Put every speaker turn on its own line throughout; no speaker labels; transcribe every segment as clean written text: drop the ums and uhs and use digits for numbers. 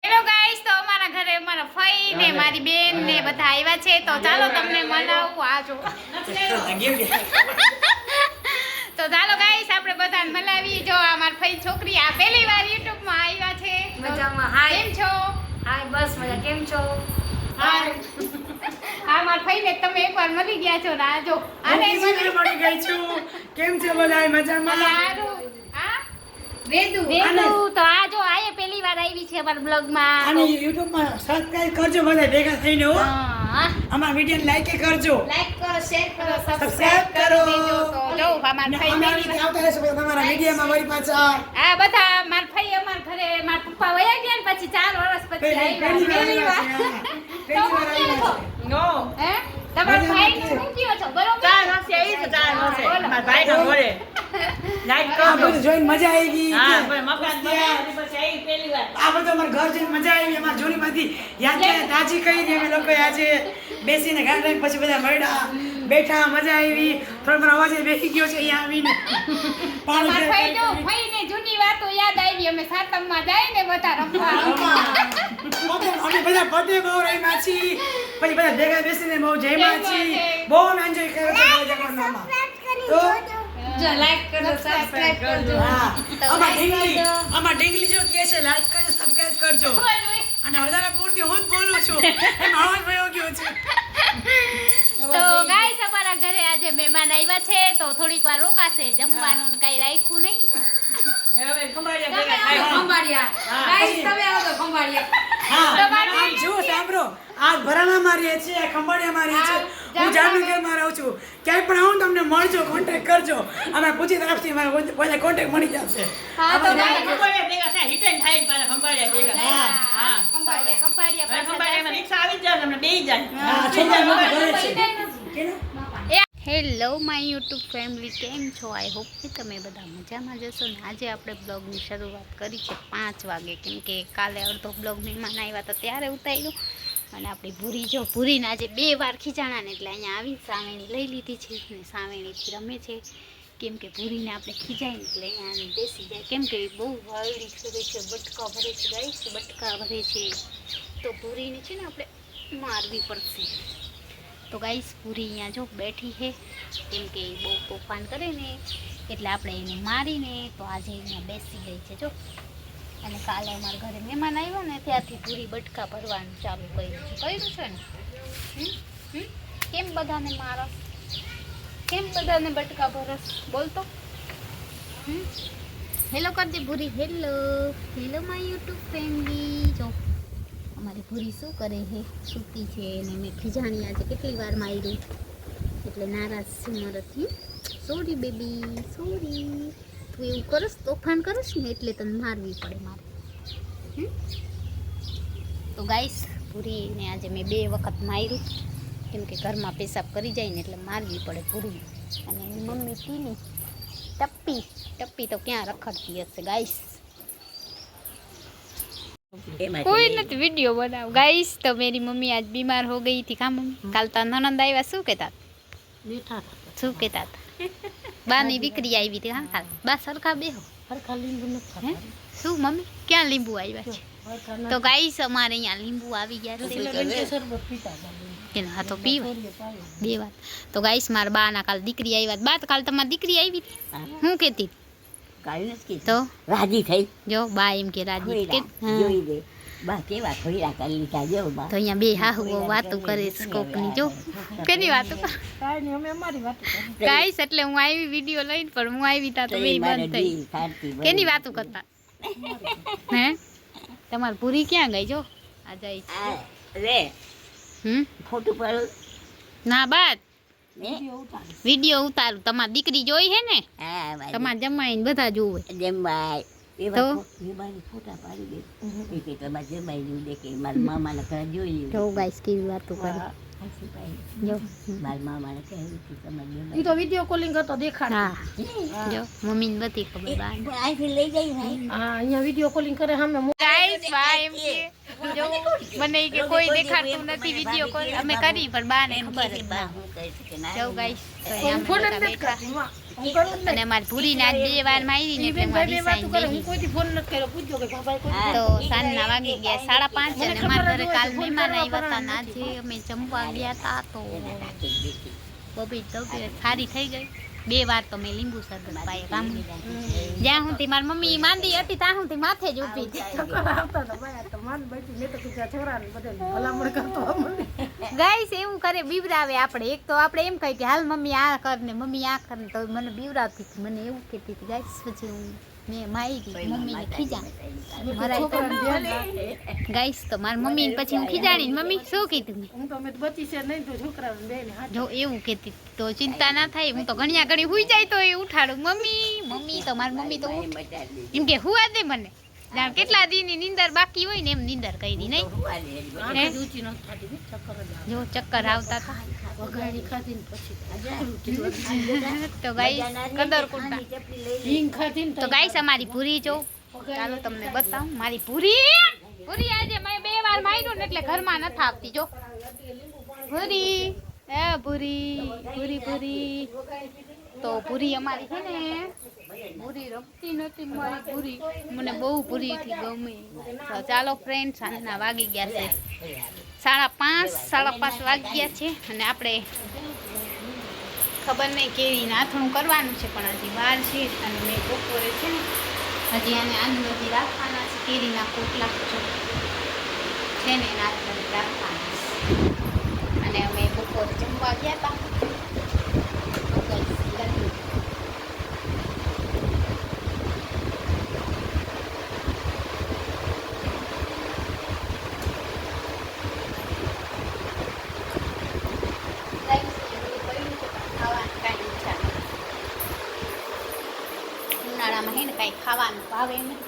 Hello guys, તો અમારા ઘરે અમારા ફઈ ને મારી બેન ને બધા આવ્યા છે, તો ચાલો તમને મનાવું. આ જો તો ચાલો ગાઈસ આપણે બધાને મનાવી. જો આ મારી ફઈ છોકરી આ પહેલી વાર YouTube માં આવ્યા છે.
મજામાં. હાય,
કેમ છો?
હાય, બસ મજા. કેમ છો?
હાય. આ મારી ફઈ ને તમે એકવાર મળી ગયા છો ને આ જો આને
મળી ગઈ છું. કેમ છે બધાય મજામાં?
વેદુ તો આ જો આ પહેલી વાર આવી છે અમારા બ્લોગ માં.
અને YouTube માં સબસ્ક્રાઇબ કરજો બધા ભેગા થઈને હો. અમારા વિડિયો લાઈક કરજો.
લાઈક કરો, શેર કરો,
સબસ્ક્રાઇબ કરો.
તો જો અમારા ફઈ
અમારી આવતા રહેશે તમારા વિડિયોમાં વળી પાછા.
આ બધા મારા ફઈ અમારા ઘરે મારા પપ્પા વયા ગયા ને પછી 4 વર્ષ પછી આવ્યા. પહેલી વાર
નો
હે તમારા ભાઈ ને શું કયો છો? બરોબર
4 વર્ષે આવી છે. 4 વર્ષે મારા ભાઈ ના ઘરે લાઈક
આ
કરજો.
બધું જોઈને મજા આવી ગઈ.
હા, પણ મકાન બનાવી પછી આવી પહેલી વાર.
આ બધું અમારા ઘર જોઈને મજા આવી. અમારા જૂની બધી યાદ તાજી કરી દી અમે લોકો આજે બેસીને ગાન રાખી પછી બધા મળ્યા બેઠા મજા આવી. થોડો મને અવાજ બેસી ગયો છે અહીંયા આવીને.
અમારા ફઈ જો ફઈ ને જૂની વાતો યાદ આવી. અમે સાતમમાં જાય ને બધા રમવા.
અમે બધા પતે બહુ રમ્યા છીએ. પછી બધા ભેગા બેસીને બહુ જમ્યા છીએ. બહુ એન્જોય કર્યો છે બધા જમવામાં. તો
જો લાઈક કરજો, સબસ્ક્રાઇબ કરજો.
હા, આમાં ઢીંગલી જો કે છે લાઈક કરજો, સબસ્ક્રાઇબ કરજો. અને વધારે પૂરતી હું જ બોલું છું. એમ અવાજ ભયો ગયો છે.
તો ગાઈસ અમારા ઘરે આજે મહેમાન આવ્યા છે, તો થોડીક વાર રોકાશે. જમવાનું કઈ રાખ્યું નહીં.
હવે ખંભાળિયા ભેગા થાય. ખંભાળિયા. ગાઈસ તમે આવો તો ખંભાળિયા.
હા, આમ જો સાંભળો, આ ભરાણામાં રહે છે, ખંભાળિયામાં રહે છે. હું જામનગરમાં રહું છું. ક્યાંય પણ આવું તમને મળજો, કોન્ટેક્ટ કરજો. અમારા પૂછી તરફથી મારો કોઈ કોન્ટેક્ટ મળી જશે.
હા, તો
ખંભાળિયા ભેગા થાય. હિટ એન્ડ થાય પાછા ખંભાળિયા ભેગા.
હા.
હા.
ખંભાળિયા
ખંભાળિયામાં રિક્ષા આવી જાય તમને બેહી જાય.
હા, છોકરા લોકો ઘરે છે.
હેલો માય યુટ્યુબ ફેમિલી, કેમ છો? આઈ હોપ કે તમે બધા મજામાં જશો ને. આજે આપણે બ્લોગની શરૂઆત કરી છે 5 વાગે, કેમ કે કાલે અડધો બ્લોગ મહેમાન આવ્યા હતા ત્યારે ઉતાર્યું. અને આપણી ભૂરી જો ભૂરીને આજે 2 વાર ખીચાણા ને એટલે અહીંયા આવી સાવેણી લઈ લીધી છે ને સાવેણીથી રમે છે. કેમ કે ભૂરીને આપણે ખીજાય ને એટલે અહીંયા બેસી જાય, કેમ કે બહુ વાયડી કરે છે, બટકા ભરે છે. ગાઈસ બટકા ભરે છે તો ભૂરીને છે ને આપણે મારવી પડશે. તો ગાઈસ પૂરી અહીંયા જો બેઠી છે, કેમ કે બહુ તોફાન કરે ને એટલે આપણે એને મારીને તો આજે અહીંયા બેસી ગઈ છે જો. અને કાલે અમારા ઘરે મહેમાન આવ્યો ને ત્યારથી પૂરી બટકા ભરવાનું ચાલુ કર્યું છે ને. કેમ બધાને મારસ? કેમ બધાને બટકા ભરસ? બોલતો હેલો કરતી Bhuri. Hello hello my YouTube family. જો અમારી ભૂરી શું કરે છે? સૂતી છે અને મેં ખીજાણી આજે કેટલી વાર માર્યું એટલે નારાજ છું મારાથી. Sorry baby, sorry. તું એવું કરસ, તોફાન કરસ ને એટલે તને મારવી પડે મારે. તો ગાઈસ ભૂરીને આજે મેં 2 વખત માર્યું, કેમ કે ઘરમાં પેશાબ કરી જાય ને એટલે મારવી પડે ભૂરી. અને એની મમ્મી ટીની ટપ્પી તો ક્યાં રખડતી હશે ગાઈસ. कोई नहीं वीडियो बनाओ गाइस. तो मेरी मम्मी आज बीमार हो गई थी. कहाँ मम्मी? कल तो ननंद आई शू कहता शू कहता बा नहीं दीकरी आई थी. हाँ काल बा सरखा बेहो शू मम्मी क्या लींबू આવ્યા છે? તો ગાઈસ અમારે અહીંયા લીંબુ આવી ગયા છે. હા તો પીવા 2 વાર. તો ગાઈસ મારા બા ના કાલ દીકરી આવી. બા કાલ તમારી દીકરી આવી હતી, હું કહેતી તો
રાજી થઈ
જો બા એમ કે રાજી કે
જોઈ દે બા કેવા ખોઈરા કરી લીધા જો બા.
તો અહીંયા 2 હાહુઓ વાતો કરે છે કોકની. જો કેની વાતો ગાઈસ એટલે હું આવી વિડિયો લઈને પણ હું આવી તા તો બે બંધ થઈ. કેની વાતો કરતા હે? તમાર પૂરી ક્યાં ગઈ? જો આ જાય
રે ફોટો પર
ના બાત વિડિયો ઉતારું. તમારી દીકરી જોઈ હે ને?
હા
તમાર જમાઈને બધા જોવે.
જમાઈ
તો
ફોટા પાડી દે કે તમારે જમાઈ નું દેખે મારા મામાના ઘરે જોઈ
જો ગાઈસ કેવી વાતો કરે. જો
મારા મામાને કહ્યું કે તમારે
ઈ તો વિડિયો કોલિંગ હતો દેખાડ.
હા જો મમ્મીને બધી ખબર બા
આઈ લઈ જાય ભાઈ.
હા અહીંયા વિડિયો કોલિંગ કરે સામે.
ગાઈસ બા એમ કે જો મને કે કોઈ દેખાડતું નથી વિડિયો કોલ અમે કરી પણ બા ને ખબર જ
બા હું કહી કે ના
જો ગાઈસ તો
ફોન
અહીંયા
જ નથી
બેઠા
કરતી. હું કરું જ
અને અમારી ભૂરીને આજ 2 વાર મારી ને એટલે મારી સાઈન
હું
બેહી
કોઈથી ફોન નથી કર્યો પૂછજો કે ભાઈ કોઈ
તો સાંજના વાગી ગયા 5:30 અને મારા ઘરે કાલ મહેમાન આવ્યા હતા ને આજે અમે જમવા ગયા હતા તો બબી તબિયત સારી થઈ ગઈ 2 વાર તો મેં લીંબુ શરબત પાય કામ જ્યાં સુધી મારી મમ્મી માંદી હતી ત્યાં સુધી માથે જ ઊભી હતી
ચક્કર આવતા હતા ભાઈ તો માન બેઠી મેં તો કીધું છોકરાને બધે ભલામણ કરતો મને
ગાઈસ એવું કરે બીવરાવે આપણે એક તો આપણે એમ કહી કે હાલ મમ્મી આ કર ને મમ્મી આ કર ને તો મને બીવરાવતી હતી મને એવું કહેતી હતી ગાઈસ પછી હું મેં મારી મમ્મીને ખીજા ગાઈસ તો મારી મમ્મીને પછી હું ખીજાણી મમ્મી શું કીધું મેં
હું તો મેં બચી છે નહીં તો છોકરાને બેને હાથ
જો એવું કહેતી તો ચિંતા ના થાય હું તો ઘણ્યા ઘણી હુઈ જાય તો એ ઉઠાડું મમ્મી તો મારી મમ્મી તો એમ કે હુવા દે મને જાણ કેટલા દીની નીંદર બાકી હોય ને એમ નીંદર કરી નહીં
આંખ ઊંચી ન થતી ને ચક્કર જ આવે.
જો ચક્કર આવતા હતા
વઘારી ખાધી ને પછી
તો ગાઈસ કદર કુંટા
હિંગ ખાધી ને
તો ગાઈસ અમારી ભૂરી જો ચાલો તમને બતાવું મારી ભૂરી આજે મેં 2 વાર માર્યું ને એટલે ઘરમાં નથી આવતી જો ભૂરી એ ભૂરી તો ભૂરી અમારી છે ને ભૂરી રમતી નથી મારી ભૂરી મને બહુ ભૂરીથી ગમે તો ચાલો ફ્રેન્ડ સાંજના વાગી ગયા છે 5:30 વાગી ગયા છે અને આપણે ખબર નહીં કેવી નાથણું કરવાનું છે પણ હજી વાર છે અને મેં બપોરે છે ને હજી આને આનું હજી રાખવાના છે કેરીના કોટલા છે ને એના રાખવાના છે અને અમે બપોરે જમવા ગયા હતા ઉનાળામાં હે ને કાંઈ ખાવાનું ભાવે નહીં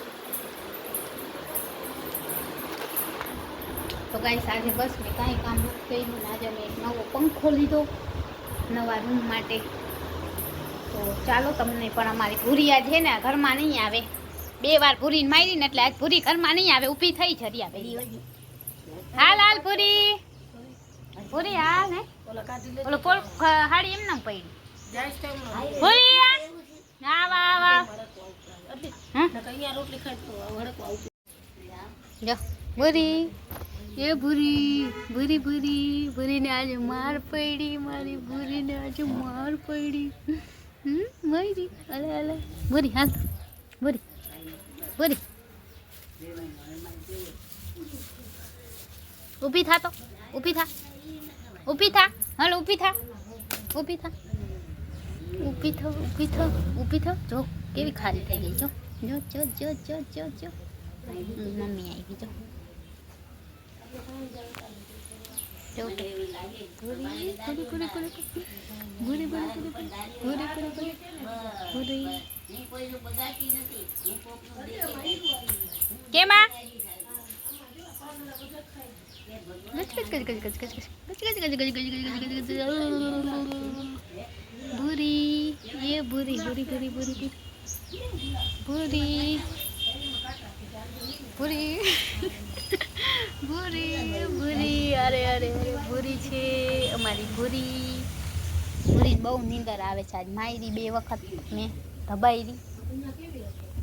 તો ગાઈસ આજે બસ મેં કાંઈ કામ નથી કર્યું ને આજે મેં એક નવો પંખો લીધો નવા રૂમ માટે તો ચાલો તમને પણ અમારી ભૂરી આજ છે ને ઘરમાં નહીં આવે 2 વાર ભૂરીને મારી ને એટલે આજ ભૂરી ઘરમાં નહીં આવે ઊભી થઈ જરી આવે હાલ ભૂરી હાલ હે
ઓલા કાઢી લે
ઓલો પોલ હાડી એમ ના પડી
જાય ટાઈમ
ભૂરી ના વાહ
અહીંયા રોટલી ખાઈ તો હડકો આવતું
જો ભૂરીને આજે માર પડી મારી ભૂરીને આજે માર પડી મારી અલે ભૂરી હાલ ભૂરી ઊભી થા હાલ ઊભી થા જો કેવી ખારી થઈ ગઈ જો મમ્મી આવી જો કેમાં ભૂરી અરે ભૂરી છે અમારી ભૂરી બહુ નીંદર આવે છે આજ માયરી 2 વખત મેં ધબાયરી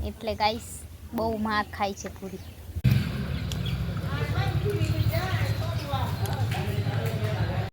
એટલે ગાઈસ બહુ માર ખાય છે ભૂરી